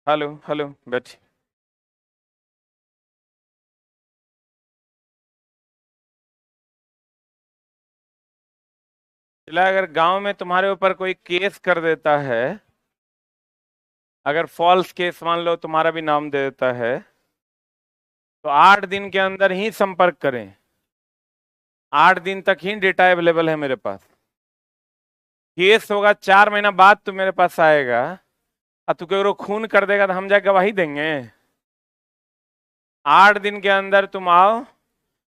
Hello hello बैठ। चला, अगर गांव में तुम्हारे ऊपर कोई केस कर देता है, अगर फॉल्स केस मान लो तुम्हारा भी नाम दे देता है, तो 8 दिन के अंदर ही संपर्क करें। 8 दिन तक ही डेटा अवेलेबल है मेरे पास। केस होगा 4 महीना बाद तू मेरे पास आएगा और तू केवल खून कर देगा तो हम जाके गवाही देंगे। 8 दिन के अंदर तुम आओ।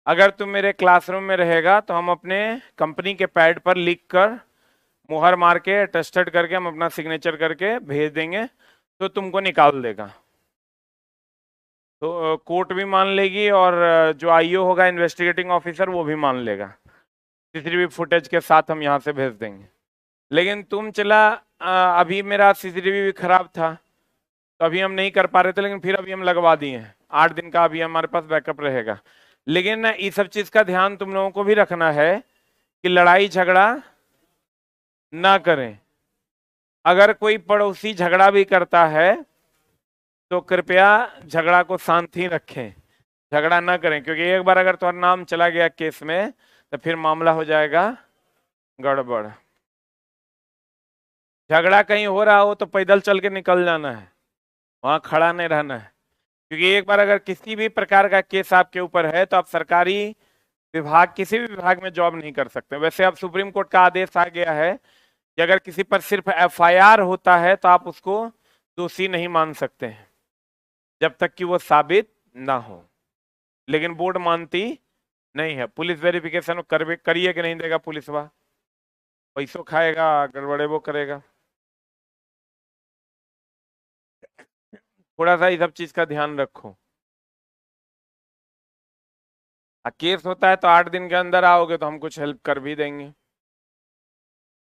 अगर तुम मेरे क्लासरूम में रहेगा तो हम अपने कंपनी के पैड पर लिख कर, मुहर मार के, अटेस्टेड करके, हम अपना सिग्नेचर करके भेज देंगे, तो तुमको निकाल देगा। तो कोर्ट भी मान लेगी और जो आईओ होगा, इन्वेस्टिगेटिंग ऑफिसर, वो भी मान लेगा। सीसीटीवी फुटेज के साथ हम यहाँ से भेज देंगे। लेकिन तुम चला, अभी मेरा सीसीटीवी भी खराब था तो अभी हम नहीं कर पा रहे थे, लेकिन फिर अभी हम लगवा दिए हैं। 8 दिन का अभी हमारे पास बैकअप रहेगा। लेकिन ना, इस सब चीज का ध्यान तुम लोगों को भी रखना है कि लड़ाई झगड़ा ना करें। अगर कोई पड़ोसी झगड़ा भी करता है तो कृपया झगड़ा को शांत ही रखें, झगड़ा ना करें, क्योंकि एक बार अगर तुम्हारा नाम चला गया केस में तो फिर मामला हो जाएगा गड़बड़। झगड़ा कहीं हो रहा हो तो पैदल चल के निकल जाना है, वहां खड़ा नहीं रहना है। क्योंकि एक बार अगर किसी भी प्रकार का केस आपके ऊपर है तो आप सरकारी विभाग, किसी भी विभाग में जॉब नहीं कर सकते। वैसे अब सुप्रीम कोर्ट का आदेश आ गया है कि अगर किसी पर सिर्फ एफआईआर होता है तो आप उसको दोषी नहीं मान सकते हैं जब तक कि वो साबित ना हो। लेकिन बोर्ड मानती नहीं है। पुलिस वेरिफिकेशन करिए कि नहीं देगा पुलिस वाला, पैसों खाएगा, गड़बड़े वो करेगा। थोड़ा सा इस सब चीज का ध्यान रखो। केस होता है तो 8 दिन के अंदर आओगे तो हम कुछ हेल्प कर भी देंगे।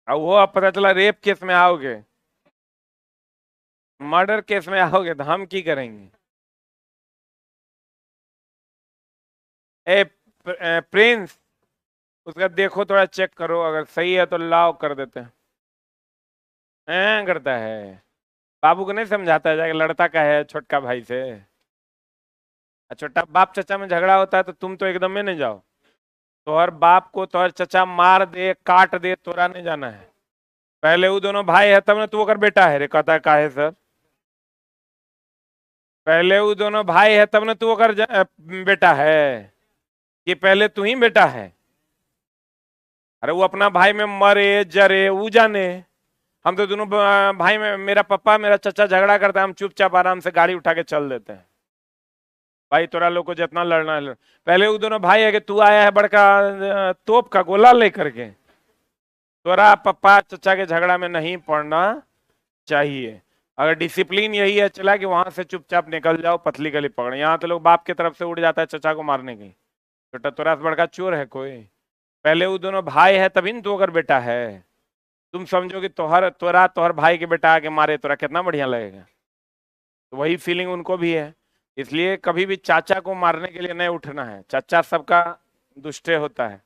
अब वो अब पता चला रेप केस में आओगे, मर्डर केस में आओगे तो हम की करेंगे। ए प्रिंस, उसका देखो, थोड़ा चेक करो, अगर सही है तो लाओ, कर देते हैं। करता है। बाबू को नहीं समझाता है, जाके लड़ता का है छोटका भाई से। छोटा बाप चचा में झगड़ा होता है तो तुम तो एकदम में नहीं जाओ। तोहर बाप को तोहर चचा मार दे, काट दे, तोरा नहीं जाना है। पहले वो दोनों भाई है तब ना तू ओकर बेटा है रे, कहता है काहे सर। पहले वो दोनों भाई है तब ना तू ओकर बेटा है, कि पहले तू ही बेटा है। अरे वो अपना भाई में मरे जरे वो जाने। हम तो दोनों भाई में, मेरा पापा मेरा चचा झगड़ा करता है, हम चुपचाप आराम से गाड़ी उठा के चल देते हैं। भाई तोरा लोग को जितना लड़ना है लड़। पहले वो दोनों भाई है कि तू आया है बड़का तोप का गोला लेकर के। तोरा पप्पा चचा के झगड़ा में नहीं पड़ना चाहिए। अगर डिसिप्लिन यही है चला कि वहां से चुपचाप निकल जाओ, पतली गली पकड़। यहाँ तो लोग बाप की तरफ से उड़ जाता है चचा को मारने की। बेटा तोरा से बड़का चोर है कोई? पहले वो दोनों भाई है तभी न तू अगर बेटा है। तुम समझो कि तोहर तोरा तोहर भाई के बेटा आके मारे, तोरा कितना बढ़िया लगेगा। तो वही फीलिंग उनको भी है। इसलिए कभी भी चाचा को मारने के लिए नहीं उठना है, चाचा सबका दुष्टे होता है।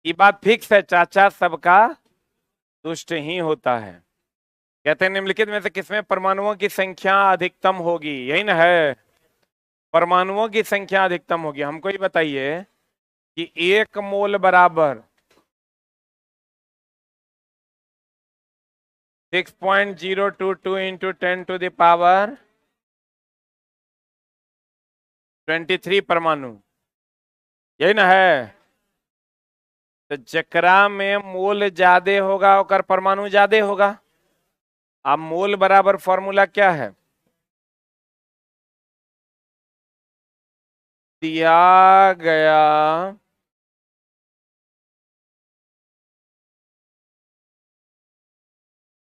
ये बात फिक्स है, चाचा सबका दुष्ट ही होता है। कहते हैं निम्नलिखित में से किसमें परमाणुओं की संख्या अधिकतम होगी? यही ना है, परमाणुओं की संख्या अधिकतम होगी। हमको ये बताइए कि 1 मोल बराबर 6.022 इंटू 10⁻23 परमाणु, यही ना है। तो जकरा में मोल ज्यादा होगा और परमाणु ज्यादा होगा। अब मोल बराबर फॉर्मूला क्या है? दिया गया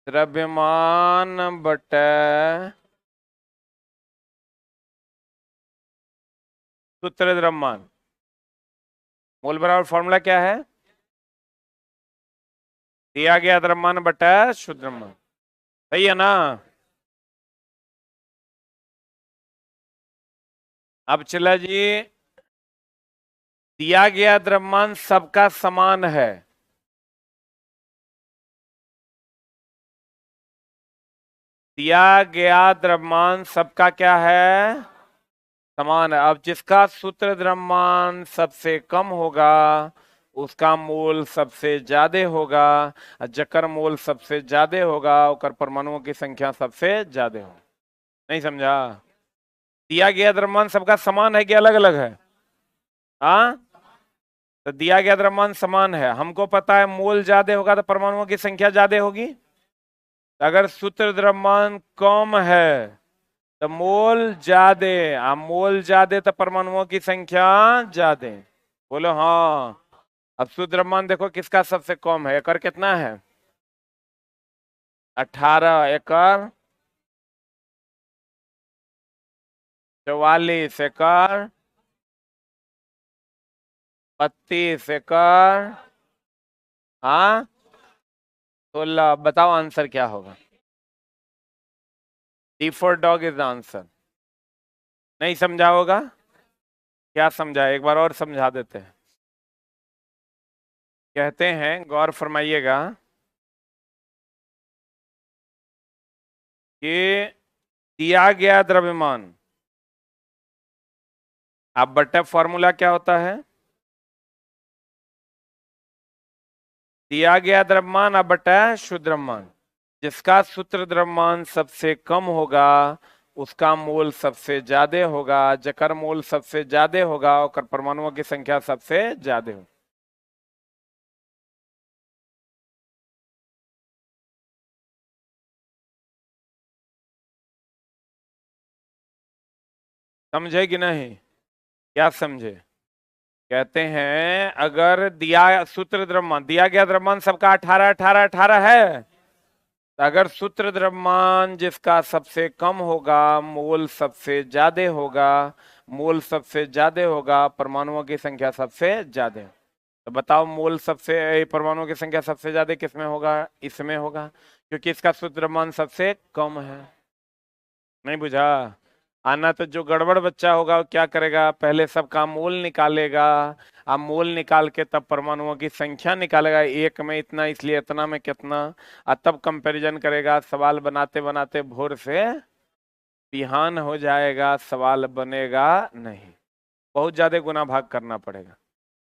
द्रव्यमान बटे सूत्र द्रव्यमान। मोल बराबर फॉर्मूला क्या है? दिया गया द्रव्यमान बटा शुद्ध द्रव्यमान। सही है ना? अब चला जी, दिया गया द्रव्यमान सबका समान है। दिया गया द्रव्यमान सबका क्या है, समान है। अब जिसका सूत्र द्रव्यमान सबसे कम होगा उसका मोल सबसे ज्यादा होगा, और जकर मोल सबसे ज्यादा होगा उकर परमाणुओं की संख्या सबसे ज्यादा होगी। नहीं समझा? दिया गया द्रव्यमान सबका समान है कि अलग अलग है? हाँ, तो दिया गया द्रव्यमान समान है, हमको पता है मोल ज्यादा होगा तो परमाणुओं की संख्या ज्यादा होगी। अगर सूत्र द्रव्यमान कम है तो मोल ज्यादा, मोल ज्यादा तो परमाणुओं की संख्या ज्यादा। बोलो हाँ। अब शुद्ध द्रव्यमान देखो किसका सबसे कम है, एकड़ कितना है, 18 एकड़, 44 एकड़, 32 एकड़, हाँ 16। बताओ आंसर क्या होगा? D for dog is the answer. नहीं समझा होगा? क्या समझा, एक बार और समझा देते हैं। कहते हैं, गौर फरमाइएगा, कि दिया गया द्रव्यमान, अब बट्टा फॉर्मूला क्या होता है, दिया गया द्रव्यमान अब बटा शुद्ध द्रव्यमान। जिसका सूत्र द्रव्यमान सबसे कम होगा उसका मोल सबसे ज्यादा होगा, जकर मोल सबसे ज्यादा होगा और परमाणुओं की संख्या सबसे ज्यादा होगी। समझे कि नहीं? क्या समझे? कहते हैं अगर दिया सूत्र द्रव्यमान, दिया गया द्रव्यमान सबका 18 18 18 है, तो अगर सूत्र द्रव्यमान जिसका सबसे कम होगा मोल सबसे ज्यादा होगा, मोल सबसे ज्यादा होगा परमाणुओं की संख्या सबसे ज्यादा। तो बताओ मोल सबसे, परमाणुओं की संख्या सबसे ज्यादा किसमें होगा, इसमें होगा, क्योंकि इसका सूत्र द्रव्यमान सबसे कम है। नहीं बुझा? आना तो जो गड़बड़ बच्चा होगा वो क्या करेगा, पहले सबका मोल निकालेगा, अब मोल निकाल के तब परमाणुओं की संख्या निकालेगा, एक में इतना इसलिए इतना में कितना, और तब कंपैरिजन करेगा। सवाल बनाते बनाते भोर से बिहान हो जाएगा, सवाल बनेगा नहीं। बहुत ज्यादा गुना भाग करना पड़ेगा,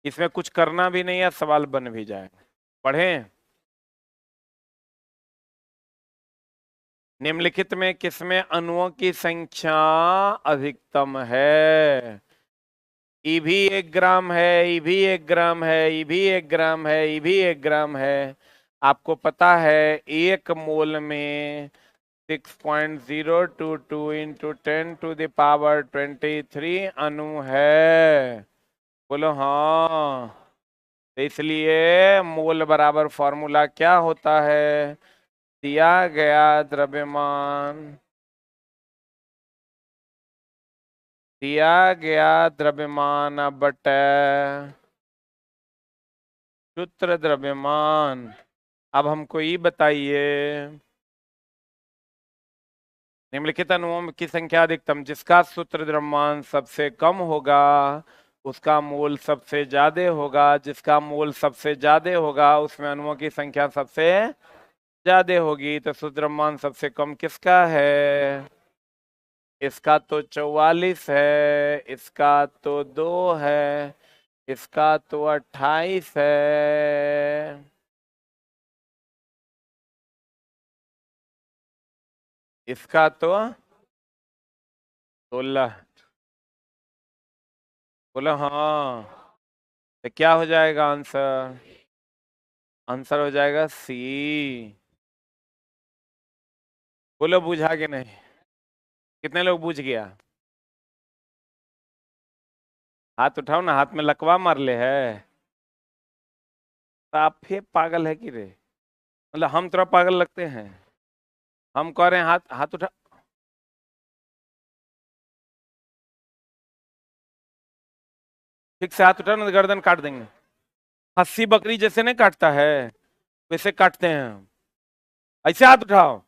इसमें कुछ करना भी नहीं है, सवाल बन भी जाएगा। पढ़ें, निम्नलिखित में किसमें अणुओं की संख्या अधिकतम है? ई भी 1 ग्राम है, ई भी 1 ग्राम है, ई भी 1 ग्राम है, ई भी 1 ग्राम है। आपको पता है 1 मोल में 6.022 इंटू 10⁻23 अणु है। बोलो हाँ। तो इसलिए मोल बराबर फॉर्मूला क्या होता है, दिया गया द्रव्यमान, दिया गया द्रव्यमान बटे सूत्र द्रव्यमान। अब हमको ये बताइए, निम्नलिखित अणुओं की संख्या अधिकतम, जिसका सूत्र द्रव्यमान सबसे कम होगा उसका मोल सबसे ज्यादा होगा, जिसका मोल सबसे ज्यादा होगा उसमें अणुओं की संख्या सबसे ज्यादा होगी। तो सूत्र द्रव्यमान सबसे कम किसका है? इसका तो 44 है, इसका तो 2 है, इसका तो 28 है, इसका तो 16। बोलो हाँ। तो क्या हो जाएगा आंसर? आंसर हो जाएगा सी। बोलो बुझा के नहीं? कितने लोग बुझ गया? हाथ उठाओ ना, हाथ में लकवा मार ले है। तो आप फिर पागल है कि रे? मतलब हम थोड़ा पागल लगते हैं? हम कह रहे हैं हाथ हाथ उठा। ठीक से हाथ उठाओ ना तो गर्दन काट देंगे। खस्सी बकरी जैसे नहीं काटता है वैसे काटते हैं हम। ऐसे हाथ उठाओ।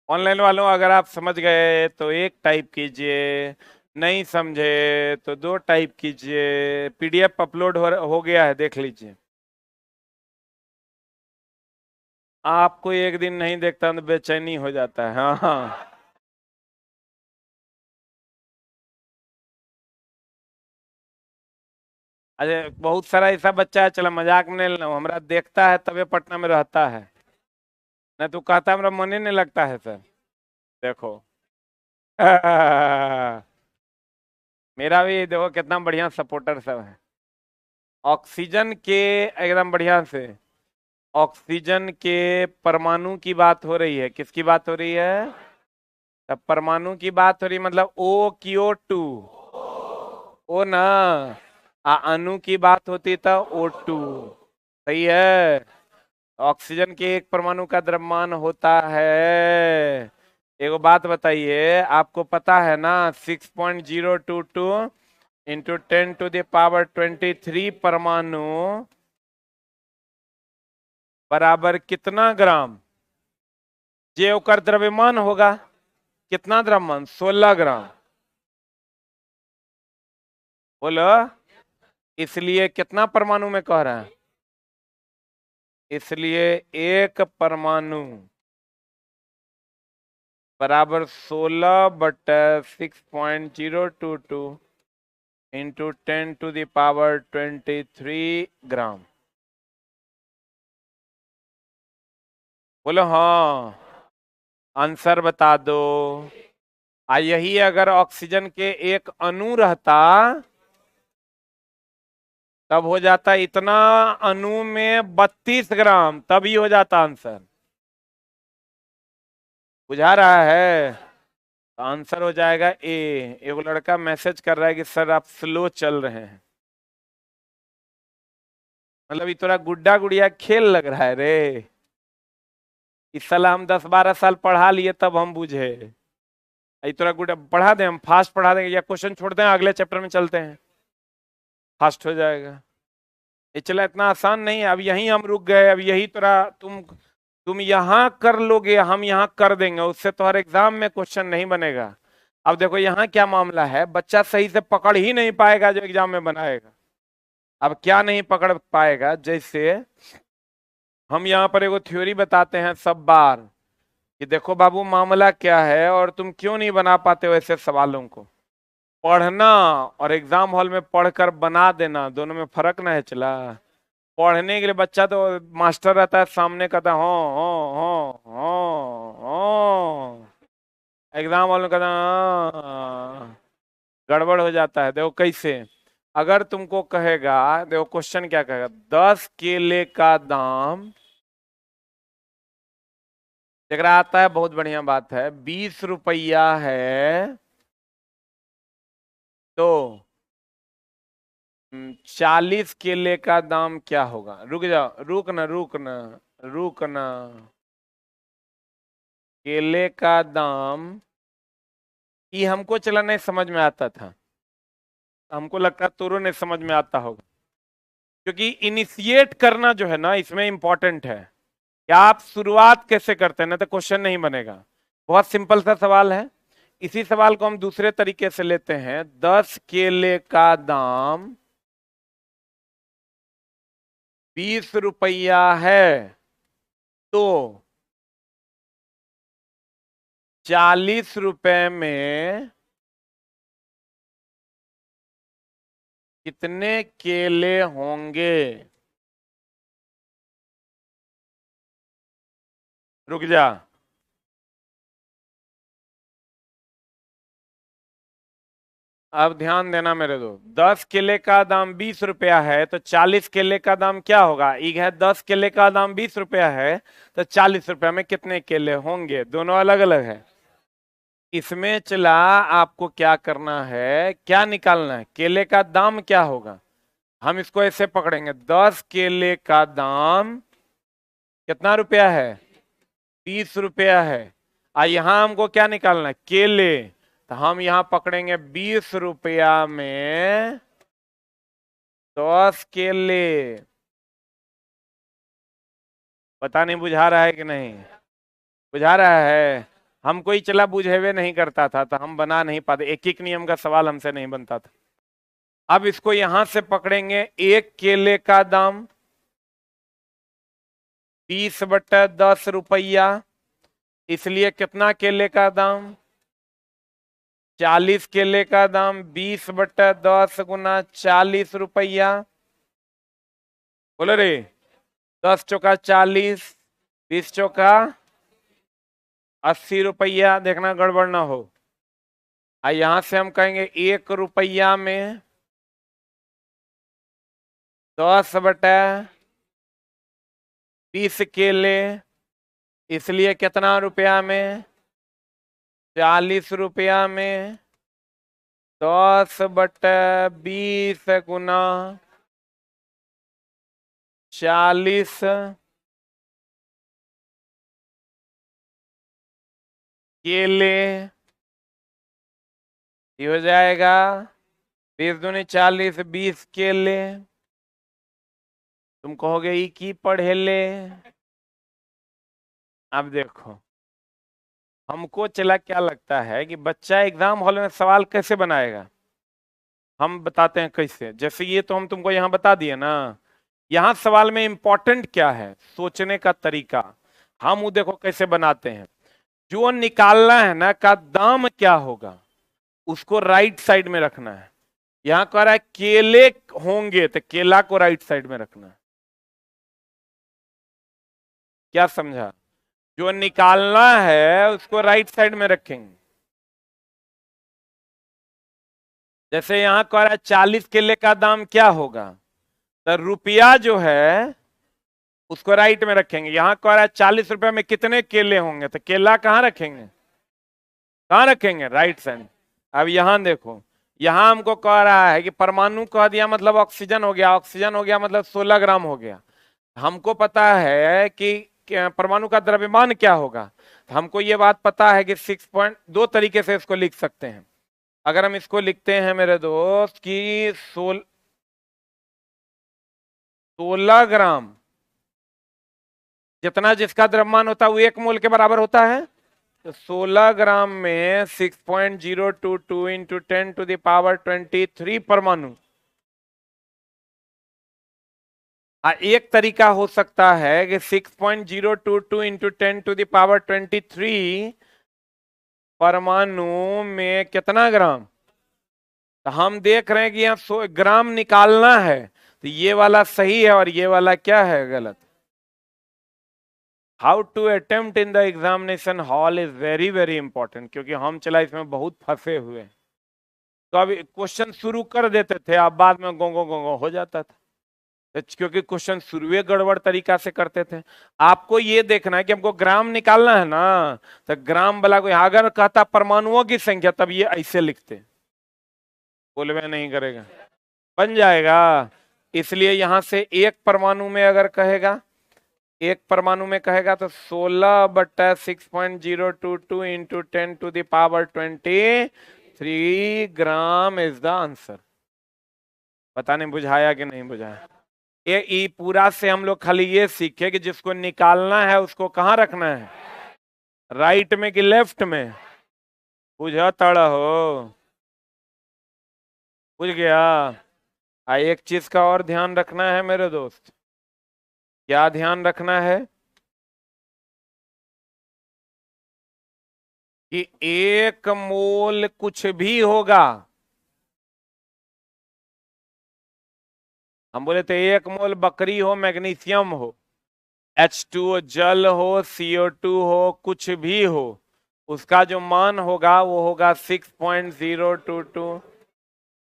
ऑनलाइन वालों अगर आप समझ गए तो एक टाइप कीजिए, नहीं समझे तो दो टाइप कीजिए, पीडीएफ अपलोड हो गया है, देख लीजिए। आपको एक दिन नहीं देखता तो बेचैनी हो जाता है। हाँ हाँ, अरे बहुत सारा ऐसा बच्चा है, चलो मजाक में नहीं लेना, हमारा देखता है तबे पटना में रहता है, नहीं तो कहता है मेरा मन ही नहीं लगता है सर। देखो मेरा भी देखो कितना बढ़िया सपोर्टर सब है। ऑक्सीजन के, एकदम बढ़िया से, ऑक्सीजन के परमाणु की बात हो रही है, किसकी बात हो रही है? तब परमाणु की बात हो रही, मतलब O CO2, ओ ना, अणु की बात होती तो O2। सही है। ऑक्सीजन के एक परमाणु का द्रव्यमान होता है, एगो बात बताइए, आपको पता है ना, 6.022 इंटू 10⁻23 परमाणु बराबर कितना ग्राम? जे ओकर द्रव्यमान होगा, कितना द्रव्यमान? 16 ग्राम। बोलो, इसलिए कितना परमाणु में कह रहे हैं? इसलिए एक परमाणु बराबर 16/6.022 इंटू 10⁻23 ग्राम। बोलो हाँ, आंसर बता दो। यही अगर ऑक्सीजन के एक अणु रहता तब हो जाता इतना, अणु में 32 ग्राम, तभी हो जाता आंसर। बुझा रहा है? तो आंसर हो जाएगा ए। एक लड़का मैसेज कर रहा है कि सर आप स्लो चल रहे हैं, मतलब ये थोड़ा गुड्डा गुड़िया खेल लग रहा है रे। इस साल हम 10-12 साल पढ़ा लिए तब हम बुझे। ये थोड़ा गुड्डा पढ़ा दें, हम फास्ट पढ़ा देंगे या क्वेश्चन छोड़ दें, अगले चैप्टर में चलते हैं, फास्ट हो जाएगा। ये चला इतना आसान नहीं है, अब यहीं हम रुक गए, अब यही थोड़ा तुम यहां कर लोगे, हम यहां कर देंगे, उससे तो हर एग्जाम में क्वेश्चन नहीं बनेगा। अब देखो यहाँ क्या मामला है, बच्चा सही से पकड़ ही नहीं पाएगा जो एग्जाम में बनाएगा। अब क्या नहीं पकड़ पाएगा? जैसे हम यहाँ पर एगो थ्योरी बताते हैं सब बार कि देखो बाबू मामला क्या है, और तुम क्यों नहीं बना पाते हो ऐसे सवालों को। पढ़ना और एग्जाम हॉल में पढ़कर बना देना, दोनों में फर्क ना है। चला, पढ़ने के लिए बच्चा तो मास्टर रहता है सामने, कहता हो हो, एग्जाम हॉल में कहता गड़बड़ हो जाता है। देखो कैसे, अगर तुमको कहेगा, देखो क्वेश्चन क्या कहेगा, 10 केले का दाम, जरा आता है बहुत बढ़िया बात है, 20 रुपया है, तो 40 केले का दाम क्या होगा? रुक जाओ, रुकना। केले का दाम, ये हमको चला नहीं समझ में आता था, हमको लगता तोरो नहीं समझ में आता होगा, क्योंकि इनिशिएट करना जो है ना इसमें इंपॉर्टेंट है कि आप शुरुआत कैसे करते हैं, ना तो क्वेश्चन नहीं बनेगा। बहुत सिंपल सा सवाल है, इसी सवाल को हम दूसरे तरीके से लेते हैं। 10 केले का दाम 20 रुपया है, तो 40 रुपए में कितने केले होंगे? रुक जा, अब ध्यान देना मेरे दो। 10 केले का दाम 20 रुपया है, तो 40 केले का दाम क्या होगा? एक है 10 केले का दाम 20 रुपया है, तो 40 रुपया में कितने केले होंगे? दोनों अलग अलग है। इसमें चला, आपको क्या करना है, क्या निकालना है, केले का दाम क्या होगा। हम इसको ऐसे पकड़ेंगे, 10 केले का दाम कितना रुपया है? 20 रुपया है। यहाँ हमको क्या निकालना है? केले। तो हम यहाँ पकड़ेंगे 20 रुपया में 10 केले। पता नहीं बुझा रहा है कि नहीं? बुझा रहा है? हम कोई चला बुझे हुए नहीं करता था, तो हम बना नहीं पाते, एक एक नियम का सवाल हमसे नहीं बनता था। अब इसको यहां से पकड़ेंगे, एक केले का दाम 20/10 रुपया, इसलिए कितना केले का दाम, 40 केले का दाम 20/10 गुना 40 रुपया। बोलो रे, 10 चौका 40, 20 चौका 80 रुपया, देखना गड़बड़ ना हो। यहां से हम कहेंगे 1 रुपया में 10/20 केले, इसलिए कितना रुपया में, 40 रुपया में 10/20 गुना 40 केले, ये हो जाएगा 20 दूनी 40, 20 केले। तुम कहोगे ई की पढ़ेले। अब देखो, हमको चला क्या लगता है कि बच्चा एग्जाम हॉल में सवाल कैसे बनाएगा, हम बताते हैं कैसे। जैसे ये तो हम तुमको यहां बता दिए ना, यहां सवाल में इंपॉर्टेंट क्या है, सोचने का तरीका। हम वो देखो कैसे बनाते हैं, जो निकालना है ना का दाम क्या होगा, उसको राइट साइड में रखना है। यहां कह रहा है केले होंगे, तो केला को राइट साइड में रखना है। क्या समझा, जो निकालना है उसको राइट साइड में रखेंगे। जैसे यहां कह रहा है 40 केले का दाम क्या होगा, तो रुपया जो है उसको राइट में रखेंगे। यहां कह रहा है 40 रुपए में कितने केले होंगे, तो केला कहां रखेंगे, कहां रखेंगे, राइट साइड। अब यहां देखो, यहां हमको कह रहा है कि परमाणु कह दिया मतलब ऑक्सीजन हो गया, ऑक्सीजन हो गया मतलब 16 ग्राम हो गया। हमको पता है कि परमाणु का द्रव्यमान क्या होगा, हमको ये बात पता है कि 6 पॉइंट, 2 तरीके से इसको लिख सकते हैं। अगर हम इसको लिखते हैं मेरे दोस्त कि 16 ग्राम, जितना जिसका द्रव्यमान होता है वो 1 मोल के बराबर होता है। तो 16 ग्राम में 6.022 इंटू 10⁻23 परमाणु। एक तरीका हो सकता है कि 6.022 इंटू 10⁻23 परमाणु में कितना ग्राम। तो हम देख रहे हैं कि यहाँ ग्राम निकालना है, तो ये वाला सही है और ये वाला क्या है, गलत। How to attempt in the examination hall is very very important, क्योंकि हम चला इसमें बहुत फंसे हुए हैं। तो अभी क्वेश्चन शुरू कर देते थे, अब बाद में गोंगो गोंगो हो जाता था, क्योंकि क्वेश्चन शुरू गड़बड़ तरीका से करते थे। आपको ये देखना है कि हमको ग्राम निकालना है ना, तो ग्राम वाला को अगर कहता परमाणुओं की संख्या, तब ये ऐसे लिखते, बोलवे नहीं करेगा, बन जाएगा। इसलिए यहां से एक परमाणु में अगर कहेगा, एक परमाणु में कहेगा तो 16/6.022 into 10⁻23 gram is the answer. पता नहीं बुझाया कि नहीं बुझाया। ये पूरा से हम लोग खाली ये सीखे कि जिसको निकालना है उसको कहाँ रखना है, राइट में कि लेफ्ट में। बुझा तड़ हो, बुझ गया। एक चीज का और ध्यान रखना है मेरे दोस्त। क्या ध्यान रखना है कि 1 मोल कुछ भी होगा, हम बोले थे 1 मोल बकरी हो, मैग्नीशियम हो, H2O जल हो, CO2 हो, कुछ भी हो, उसका जो मान होगा वो होगा 6.022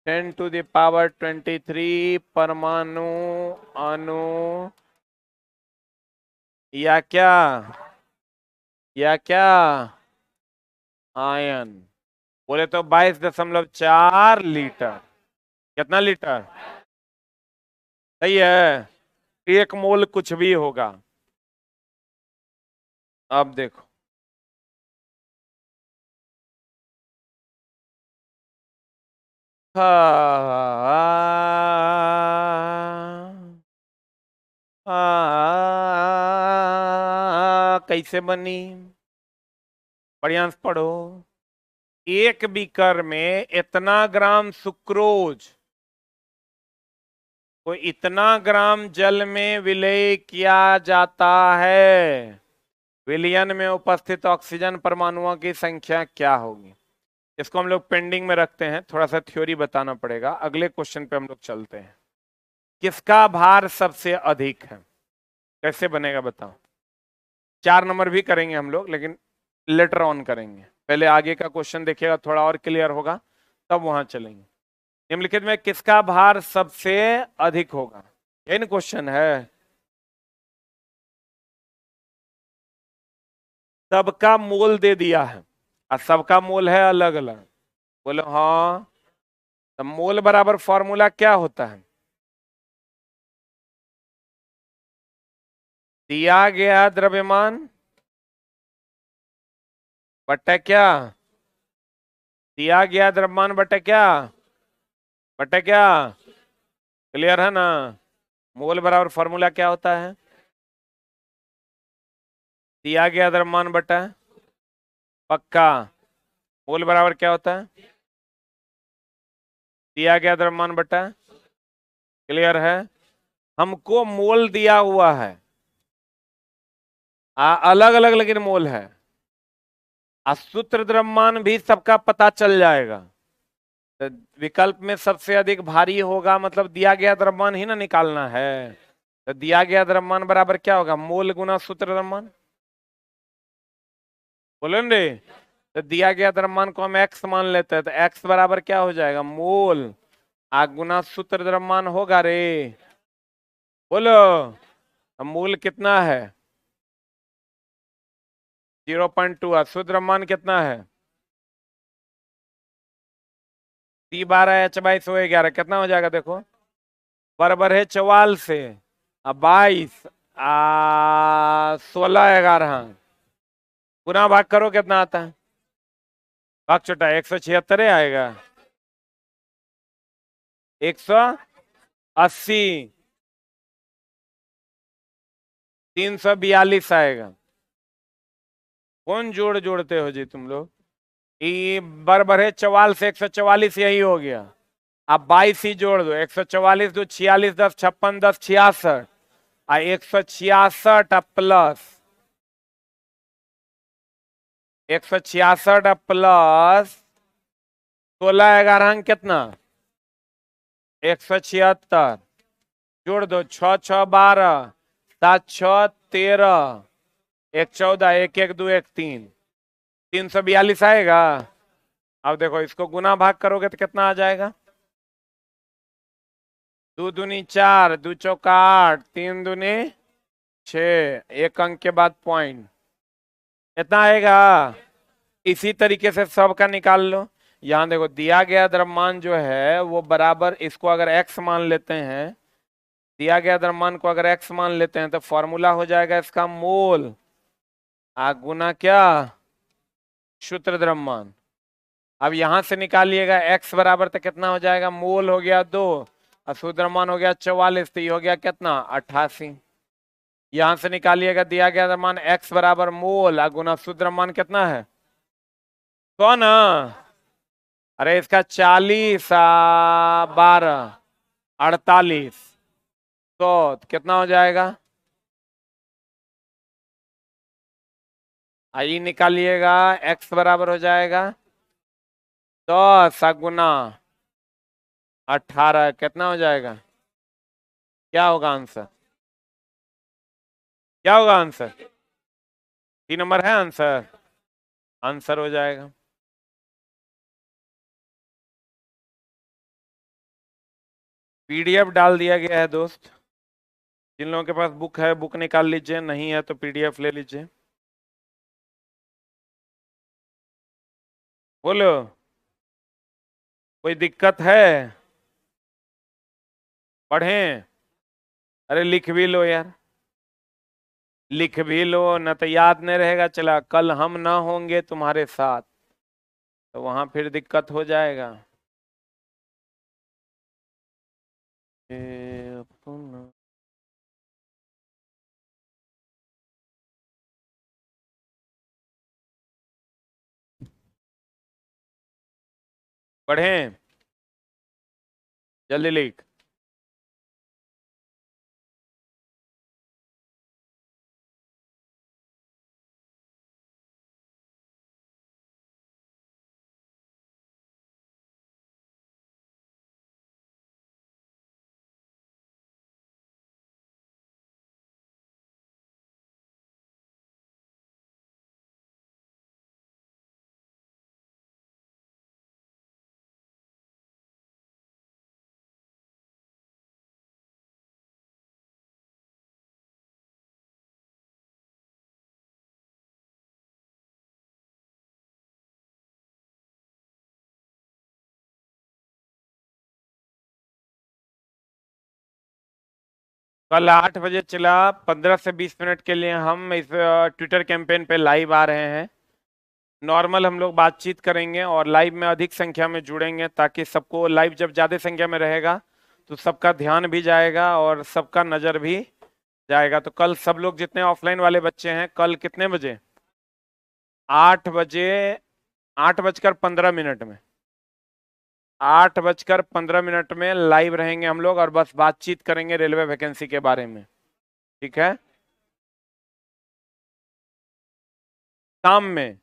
10⁻23 परमाणु अणु, या क्या, या क्या, आयन। बोले तो 22.4 लीटर। कितना लीटर, सही है। 1 मोल कुछ भी होगा। अब देखो, कैसे बनी। बढ़िया से पढ़ो। एक बीकर में इतना ग्राम सुक्रोज को इतना ग्राम जल में विलय किया जाता है, विलयन में उपस्थित ऑक्सीजन परमाणुओं की संख्या क्या होगी। इसको हम लोग पेंडिंग में रखते हैं, थोड़ा सा थ्योरी बताना पड़ेगा, अगले क्वेश्चन पे हम लोग चलते हैं। किसका भार सबसे अधिक है, कैसे बनेगा बताओ। 4 नंबर भी करेंगे हम लोग, लेकिन लेटर ऑन करेंगे, पहले आगे का क्वेश्चन देखिएगा, थोड़ा और क्लियर होगा, तब वहां चलेंगे। निम्नलिखित में किसका भार सबसे अधिक होगा, यही ना क्वेश्चन है। सबका मोल दे दिया है और सबका मोल है अलग अलग। बोलो हाँ। तो मोल बराबर फॉर्मूला क्या होता है, दिया गया द्रव्यमान बटा क्या, दिया गया द्रव्यमान बटा क्या, बटा क्या, क्लियर है ना। मोल बराबर फॉर्मूला क्या होता है, दिया गया द्रव्यमान बटा पक्का, मोल बराबर क्या होता है, दिया गया द्रव्यमान बटा, क्लियर है। हमको मोल दिया हुआ है, अलग अलग लेकिन मोल है, सूत्र द्रव्यमान भी सबका पता चल जाएगा। तो विकल्प में सबसे अधिक भारी होगा, मतलब दिया गया द्रव्यमान ही ना निकालना है। तो दिया गया द्रव्यमान बराबर क्या होगा, मोल गुना सूत्र द्रव्यमान, बोलो रे। तो दिया गया द्रव्यमान को हम एक्स मान लेते हैं, तो एक्स बराबर क्या हो जाएगा, मोल गुना सूत्र द्रव्यमान होगा रे, बोलो। अब मोल कितना है, 0.2, सूत्र द्रव्यमान कितना है, T12H22 कितना हो जाएगा देखो, बराबर है 44 से 22 16 11, गुना भाग करो कितना आता है, भाग छोटा 176 आएगा, 180, 342 आएगा। कौन जोड़ जोड़ते हो जी तुम लोग, ये बराबर है 44 से 144, यही हो गया। आप 22 ही जोड़ दो, 144 दो 46, 10 56, 10 66, 166 प्लस 166 प्लस 16 11 कितना, 176, जोड़ दो 6 6 12, 7 6 13, 1 14, 1 1 2 1 3, 342 आएगा। अब देखो इसको गुना भाग करोगे तो कितना आ जाएगा, 2 दूनी 4, 2 चौका 8, 3 दूनी 6, एक अंक के बाद पॉइंट, कितना आएगा। इसी तरीके से सबका निकाल लो। यहां देखो दिया गया द्रव्यमान जो है वो बराबर, इसको अगर x मान लेते हैं, दिया गया द्रव्यमान को अगर x मान लेते हैं, तो फॉर्मूला हो जाएगा इसका मोल गुना क्या, सूत्र द्रव्यमान। अब यहां से निकालिएगा x बराबर, तो कितना हो जाएगा, मोल हो गया 2 और सूत्र द्रव्यमान हो गया 44, तो ये हो गया कितना 88। यहां से निकालिएगा दिया गया द्रव्यमान x बराबर मोल गुना सूत्र द्रव्यमान कितना है, तो ना, अरे इसका 40 12 48, तो कितना हो जाएगा, आई निकालिएगा, x बराबर हो जाएगा 10 गुना 18, कितना हो जाएगा, क्या होगा आंसर, क्या होगा आंसर, 3 नंबर है आंसर, आंसर हो जाएगा। पीडीएफ डाल दिया गया है दोस्त, जिन लोगों के पास बुक है बुक निकाल लीजिए, नहीं है तो पीडीएफ ले लीजिए। बोलो, कोई दिक्कत है, पढ़ें, अरे लिख भी लो यार, लिख भी लो, न तो याद नहीं रहेगा, चला कल हम ना होंगे तुम्हारे साथ तो वहां फिर दिक्कत हो जाएगा। पढ़ें, जल्दी लिख। कल 8 बजे चला, 15 से 20 मिनट के लिए हम इस ट्विटर कैंपेन पे लाइव आ रहे हैं। नॉर्मल हम लोग बातचीत करेंगे और लाइव में अधिक संख्या में जुड़ेंगे, ताकि सबको लाइव जब ज्यादा संख्या में रहेगा तो सबका ध्यान भी जाएगा और सबका नजर भी जाएगा। तो कल सब लोग जितने ऑफलाइन वाले बच्चे हैं, कल कितने बजे? 8 बजे, 8:15 में, 8:15 में लाइव रहेंगे हम लोग और बस बातचीत करेंगे रेलवे वैकेंसी के बारे में। ठीक है? शाम में,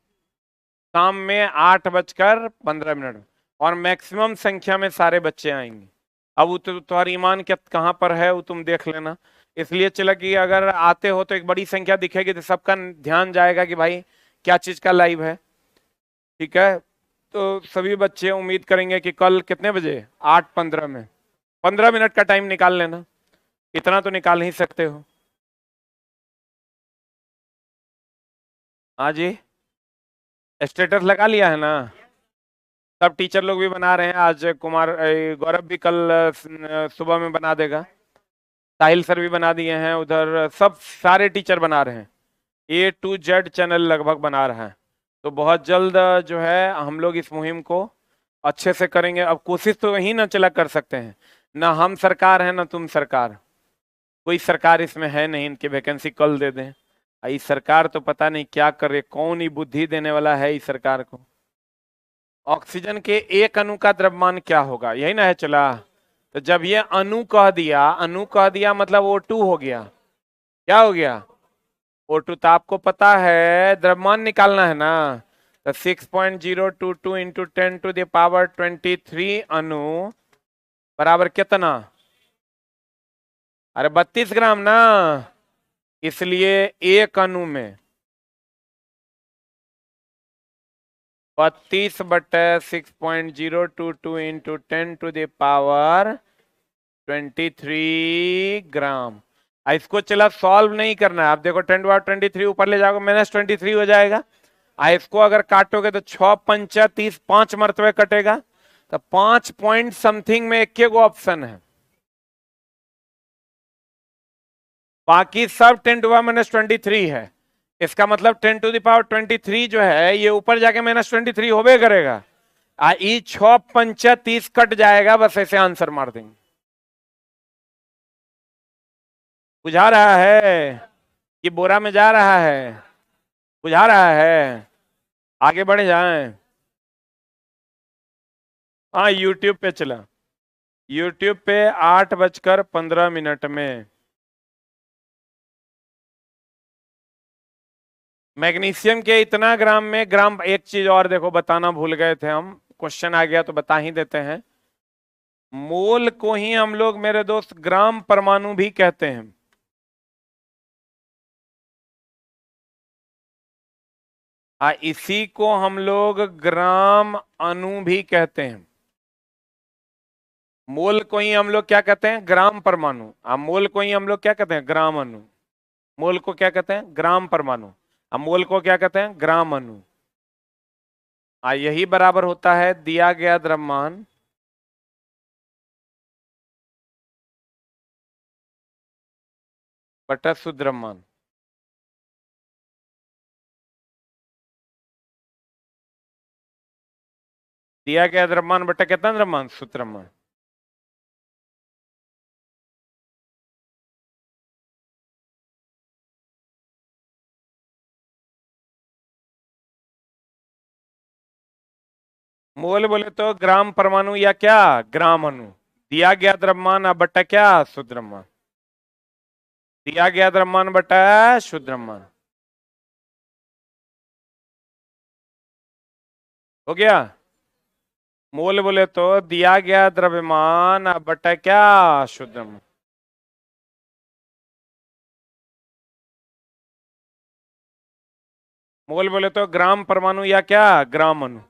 शाम में 8:15 और मैक्सिमम संख्या में सारे बच्चे आएंगे। अब वो तो तुम्हारी ईमान क्या कहाँ पर है वो तुम देख लेना। इसलिए चला कि अगर आते हो तो एक बड़ी संख्या दिखेगी तो सबका ध्यान जाएगा कि भाई क्या चीज का लाइव है। ठीक है? तो सभी बच्चे उम्मीद करेंगे कि कल कितने बजे? 8:15 में, 15 मिनट का टाइम निकाल लेना, इतना तो निकाल ही सकते हो। हाँ जी, स्टेटस लगा लिया है ना? सब टीचर लोग भी बना रहे हैं। आज कुमार गौरव भी कल सुबह में बना देगा। साहिल सर भी बना दिए हैं, उधर सब सारे टीचर बना रहे हैं। A to Z चैनल लगभग बना रहा है। तो बहुत जल्द जो है हम लोग इस मुहिम को अच्छे से करेंगे। अब कोशिश तो वही ना चला कर सकते हैं, ना हम सरकार है ना तुम सरकार। कोई सरकार इसमें है नहीं इनकी वैकेंसी कल दे दें। इस सरकार तो पता नहीं क्या करे, कौन ही बुद्धि देने वाला है इस सरकार को। ऑक्सीजन के 1 अणु का द्रव्यमान क्या होगा, यही ना है चला। तो जब ये अणु कह दिया मतलब O2 हो गया। क्या हो गया? O2। तो आपको पता है द्रव्यमान निकालना है ना। तो 6.022 इंटू 10⁻23 अणु बराबर कितना? अरे 32 ग्राम ना। इसलिए 1 अणु में 32/6.022 इंटू 10⁻23 ग्राम। इसको चला सॉल्व नहीं करना है। आप देखो 10⁻23 ऊपर ले जाओगे -23 हो जाएगा। इसको अगर काटोगे तो 6×5 = 30, 5 मरतबे कटेगा। तो 5 पॉइंट समथिंग में एक गो ऑप्शन है, बाकी सब 10⁻23 है। इसका मतलब 10⁻23 जो है ये ऊपर जाके -23 होबे करेगा। ई 6×5 = 30 कट जाएगा, बस ऐसे आंसर मार देंगे। बुझा रहा है कि बोरा में जा रहा है? बुझा रहा है? आगे बढ़े जाएं। हाँ, यूट्यूब पे चला। यूट्यूब पे 8:15 में मैग्नीशियम के इतना ग्राम में ग्राम। एक चीज और देखो, बताना भूल गए थे हम, क्वेश्चन आ गया तो बता ही देते हैं। मोल को ही हम लोग मेरे दोस्त ग्राम परमाणु भी कहते हैं। इसी को हम लोग ग्राम अणु भी कहते हैं। मोल को ही हम लोग क्या कहते हैं? ग्राम परमाणु। मोल को ही हम लोग क्या कहते हैं? ग्राम अणु। मोल को क्या कहते हैं? ग्राम परमाणु। मोल को क्या कहते हैं? ग्राम अणु। यही बराबर होता है दिया गया द्रव्यमान बटा शुद्ध द्रव्यमान। दिया गया द्रव्यमान बटा कितना द्रव्यमान? शुद्ध द्रव्यमान। मोल बोले तो ग्राम परमाणु या क्या ग्राम अणु। दिया गया द्रव्यमान अब बटा क्या शुद्ध द्रव्यमान। दिया गया द्रव्यमान बटा शुद्ध द्रव्यमान। हो गया। मोल बोले तो दिया गया द्रव्यमान अब बटा क्या शुद्ध द्रव्यमान। मोल बोले तो ग्राम परमाणु या क्या ग्राम अणु।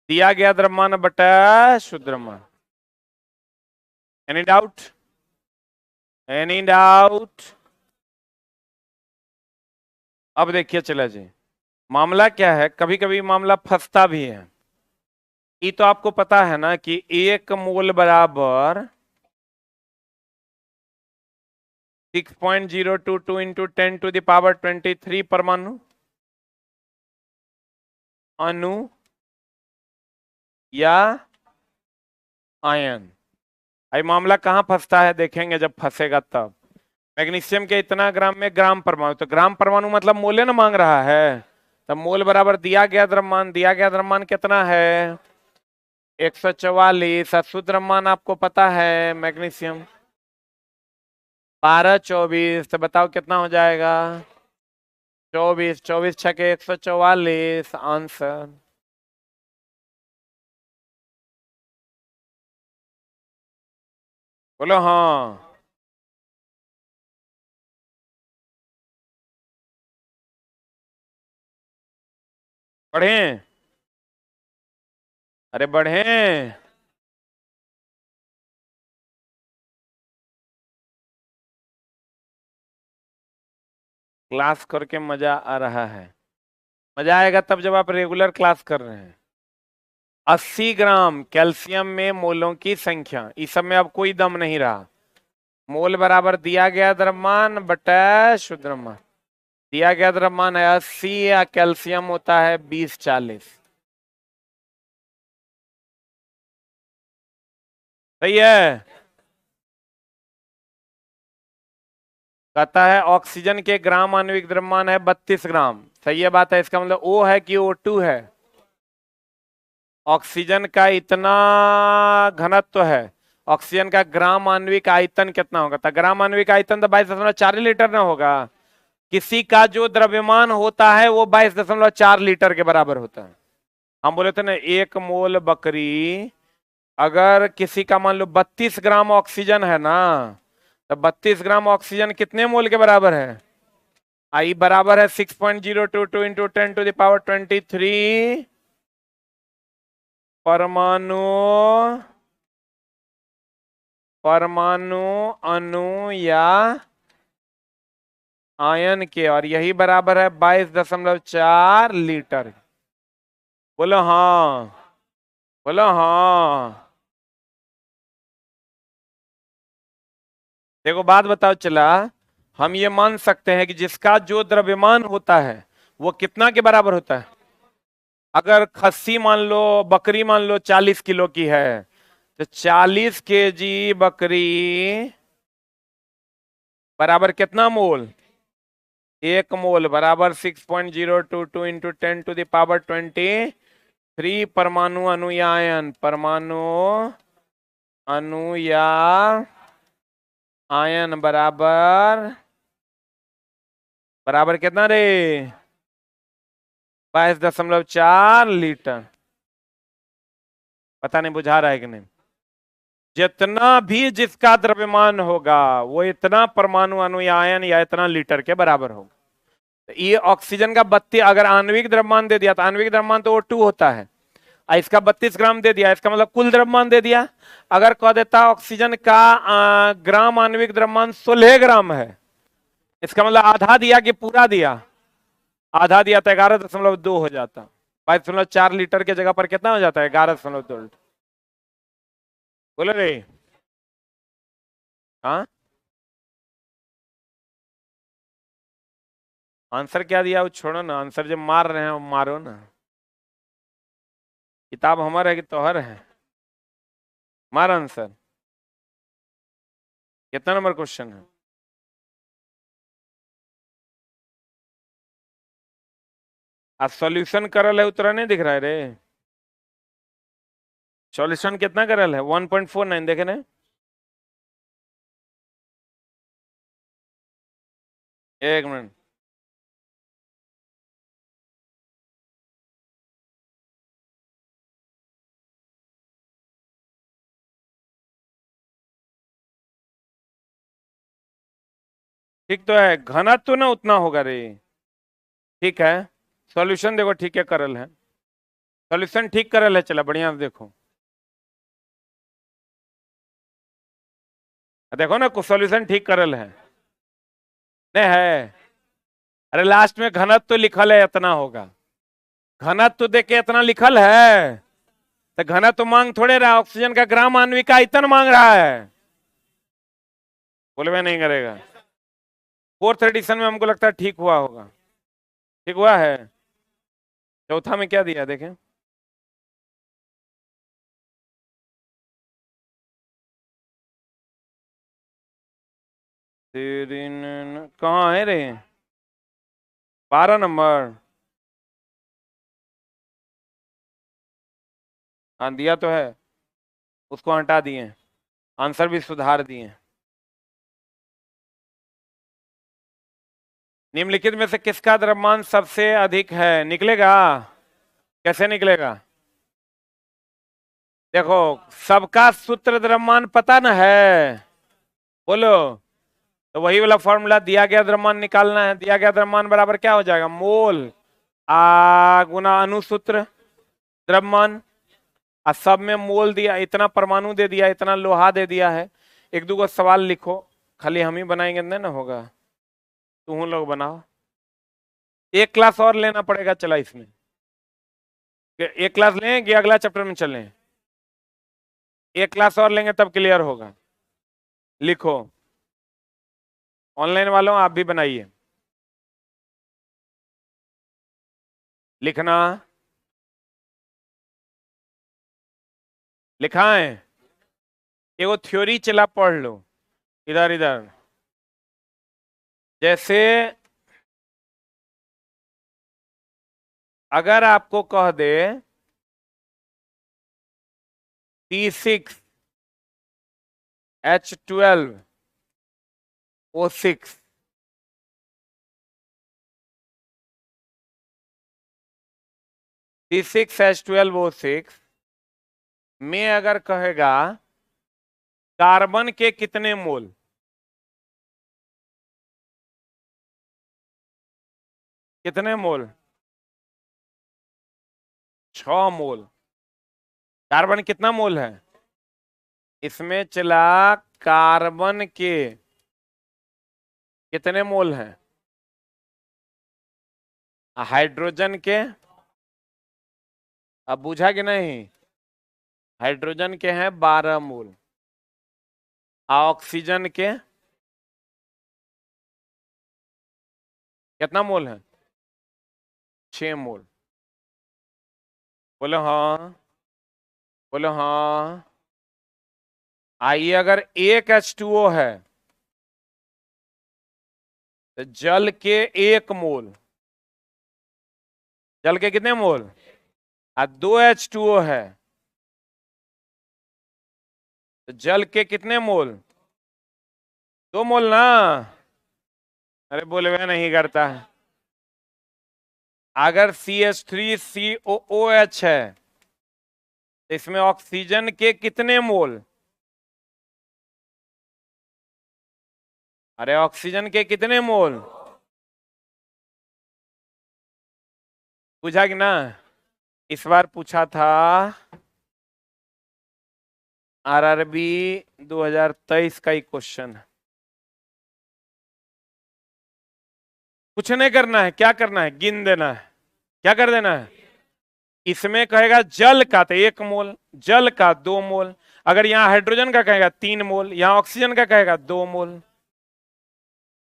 दिया गया द्रव्यमान बटा शुद्ध द्रव्यमान। Any doubt. Any doubt. अब देखिए चला जी, मामला क्या है, कभी कभी मामला फंसता भी है। ये तो आपको पता है ना कि एक मोल बराबर 6.022 इंटू 10⁻23 परमाणु अणु या आयन। ये मामला कहां फंसता है देखेंगे जब फंसेगा तब। मैग्नीशियम के इतना ग्राम में ग्राम परमाणु, तो ग्राम परमाणु मतलब मोले ना मांग रहा है। तब मोल बराबर दिया गया द्रव्यमान, दिया गया द्रव्यमान कितना है 144। शुद्ध द्रव्यमान आपको पता है मैग्नीशियम 1224, तो बताओ कितना हो जाएगा 24। 24 छके 144 आंसर। बोलो हाँ। बढ़े। अरे बढ़े। क्लास करके मजा आ रहा है। मजा आएगा तब जब आप रेगुलर क्लास कर रहे हैं। 80 ग्राम कैल्शियम में मोलों की संख्या, इस सब में अब कोई दम नहीं रहा। मोल बराबर दिया गया द्रव्यमान बटा शुद्ध द्रव्यमान। दिया गया द्रव्यमान है 80 या कैल्शियम होता है 2040। सही है। कहता है ऑक्सीजन के ग्राम आणविक द्रव्यमान है 32 ग्राम। सही है बात है, इसका मतलब ओ है कि O2 है। ऑक्सीजन का इतना घनत्व है, ऑक्सीजन का ग्राम आणविक आयतन कितना होगा, तो ग्राम आणविक आयतन तो 22.4 लीटर ना होगा। किसी का जो द्रव्यमान होता है वो 22.4 लीटर के बराबर होता है। हम बोले थे ना एक मोल बकरी, अगर किसी का मान लो 32 ग्राम ऑक्सीजन है ना, तो 32 ग्राम ऑक्सीजन कितने मोल के बराबर है। आई बराबर है 6.022 इंटू 10⁻23 परमाणु परमाणु अणु या आयन के, और यही बराबर है 22.4 लीटर। बोलो हाँ। बोलो हाँ। देखो बात बताओ चला, हम ये मान सकते हैं कि जिसका जो द्रव्यमान होता है वो कितना के बराबर होता है। अगर खस्सी मान लो, बकरी मान लो 40 किलो की है, तो 40 केजी बकरी बराबर कितना मोल। एक मोल बराबर 6.022 इंटू 10⁻23 परमाणु अणु या आयन। परमाणु अणु या आयन बराबर बराबर कितना रे 22.4 लीटर। पता नहीं बुझा रहा है कि नहीं। जितना भी जिसका द्रव्यमान होगा वो इतना परमाणु अणु या आयन या इतना लीटर के बराबर होगा। तो ये ऑक्सीजन का 32, अगर आणविक द्रव्यमान दे दिया तो आणविक द्रव्यमान तो O2 होता है, इसका 32 ग्राम दे दिया, इसका मतलब कुल द्रव्यमान दे दिया। अगर कह देता ऑक्सीजन का ग्राम आणविक द्रव्यमान 16 ग्राम है, इसका मतलब आधा दिया कि पूरा दिया। आधा दिया तो 11.2 हो जाता। 22.4 लीटर की जगह पर कितना हो जाता है 11.2। बोलो रे। हाँ आंसर क्या दिया वो छोड़ो ना, आंसर जब मार रहे हैं वो मारो ना। किताब हमारा है कि तोहर है। मार आंसर। कितना नंबर क्वेश्चन है। आज सॉल्यूशन करल है उतरा नहीं दिख रहा है रे। सॉल्यूशन कितना करल है 1.49 देखे ना। एक मिनट। ठीक तो है, घनत्व तो ना उतना होगा रे। ठीक है, सॉल्यूशन देखो ठीक है करल है, सॉल्यूशन ठीक करल है, चला बढ़िया से देखो। देखो ना कुछ सॉल्यूशन ठीक करल है, नहीं है। अरे लास्ट में घनत्व तो लिखल है इतना होगा, घनत्व तो देख के इतना लिखल है, तो घनत्व तो मांग थोड़े रहा, ऑक्सीजन का ग्राम आणविक का इतना मांग रहा है, बोलवे नहीं करेगा। फोर्थ एडिशन में हमको लगता है ठीक हुआ होगा, ठीक हुआ है। चौथा में क्या दिया देखें। कहाँ है रे, 12 नंबर। हाँ दिया तो है, उसको हटा दिए, आंसर भी सुधार दिए। निम्नलिखित में से किसका द्रव्यमान सबसे अधिक है, निकलेगा कैसे निकलेगा। देखो सबका सूत्र द्रव्यमान पता न है, बोलो। तो वही वाला फॉर्मूला, दिया गया द्रव्यमान निकालना है, दिया गया द्रव्यमान बराबर क्या हो जाएगा, मोल आ गुना अनुसूत्र द्रव्यमान। और सब में मोल दिया, इतना परमाणु दे दिया, इतना लोहा दे दिया है। एक दो सवाल लिखो, खाली हम ही बनाएंगे नहीं ना होगा, तुम लोग बनाओ। एक क्लास और लेना पड़ेगा चला इसमें, एक क्लास लें कि अगला चैप्टर में चलें। एक क्लास और लेंगे तब क्लियर होगा। लिखो, ऑनलाइन वालों आप भी बनाइए, लिखना लिखा है। एगो थ्योरी चला पढ़ लो, इधर इधर। जैसे अगर आपको कह दे T6H12O6, T6H12O6 में अगर कहेगा कार्बन के कितने मोल, कितने मोल, 6 मोल। कार्बन कितना मोल है, इसमें चला कार्बन के कितने मोल हैं, हाइड्रोजन के, अब बुझा कि नहीं, हाइड्रोजन के हैं 12 मोल, ऑक्सीजन के कितना मोल है, 6 मोल। बोलो हाँ, बोलो हाँ। आइए अगर एक H2O है तो जल के 1 मोल, जल के कितने मोल, और 2H2O है तो जल के कितने मोल, 2 मोल ना। अरे बोले वह नहीं करता है। अगर CH3COOH है तो इसमें ऑक्सीजन के कितने मोल, अरे ऑक्सीजन के कितने मोल, पूछा कि ना। इस बार पूछा था RRB 2023 का ही क्वेश्चन। कुछ नहीं करना है, क्या करना है, गिन देना है, क्या कर देना है। इसमें कहेगा जल का तो 1 मोल, जल का 2 मोल, अगर यहाँ हाइड्रोजन का कहेगा 3 मोल, यहाँ ऑक्सीजन का कहेगा 2 मोल।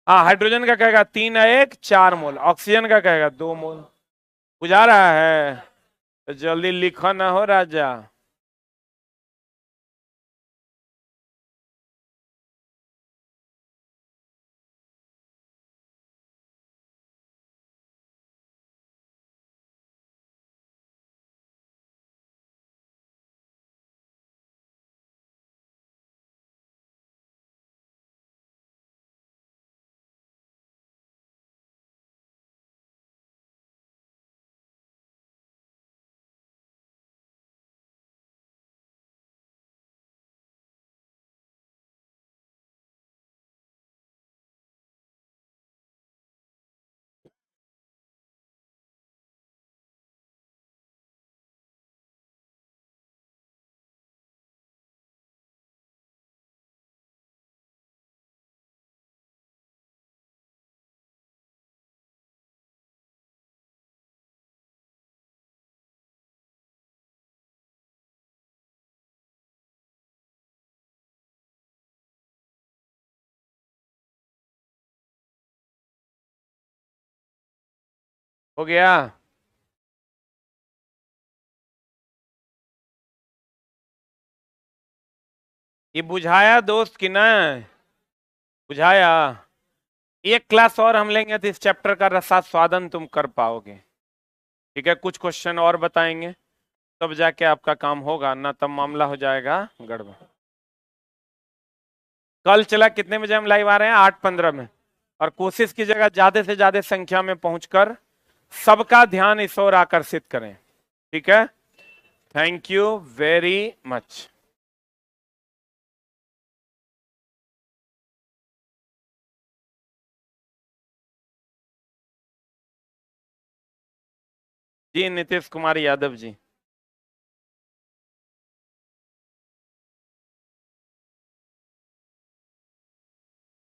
हाँ हाइड्रोजन का कहेगा 3 1 4 मोल, ऑक्सीजन का कहेगा 2 मोल। बुझा रहा है, तो जल्दी लिखो ना हो राजा। हो गया? ये बुझाया दोस्त की ना? बुझाया। एक क्लास और हम लेंगे तो इस चैप्टर का रसा स्वादन तुम कर पाओगे। ठीक है, कुछ क्वेश्चन और बताएंगे तब जाके आपका काम होगा, ना तब मामला हो जाएगा गड़बड़। कल चला कितने बजे हम लाइव आ रहे हैं? 8:15 में। और कोशिश की जगह ज्यादा से ज्यादा संख्या में पहुंचकर सबका ध्यान इस ओर आकर्षित करें। ठीक है, थैंक यू वेरी मच। जी नीतीश कुमार यादव जी।